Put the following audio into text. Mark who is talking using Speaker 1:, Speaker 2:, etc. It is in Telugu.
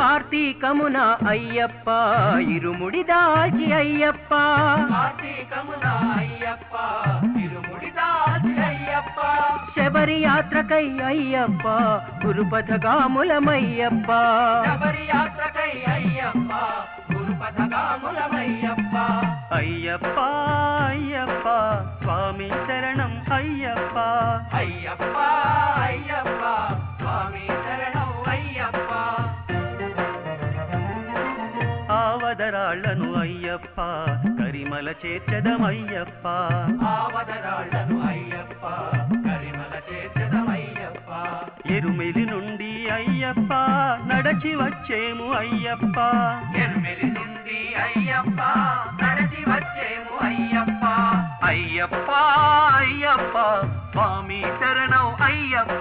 Speaker 1: కార్తీకమున అయ్యప్ప ఇరుముడి దాల్చి అయ్యప్ప
Speaker 2: కార్తీకమున అయ్యప్ప ఇరుముడి దాల్చి అయ్యప్ప
Speaker 1: శబరి యాత్రకై అయ్యప్ప గురుపథగాములమయ్యప్ప
Speaker 2: శబరి యాత్రకై అయ్యప్ప గురుపథగాములమయ్యప్ప
Speaker 1: అయ్యప్ప అయ్యప్ప స్వామి శరణం అయ్యప్ప
Speaker 2: అయ్యప్ప అయ్యప్ప స్వామి శరణం అయ్యప్ప
Speaker 1: ఆవదరాళ్లను అయ్యప్ప కరిమల చేర్చదమయ్యప్ప
Speaker 2: ఆవదరాళ్లను అయ్యప్ప కరిమల చేర్చదమయ్యప్ప
Speaker 1: ఎరుమెలి నుండి అయ్యప్ప నడచి వచ్చేము అయ్యప్ప
Speaker 2: ఎరుమెలి నుండి అయ్యప్ప నడచి వచ్చేము అయ్యప్ప
Speaker 1: అయ్యప్ప అయ్యప్ప స్వామి శరణం అయ్యప్ప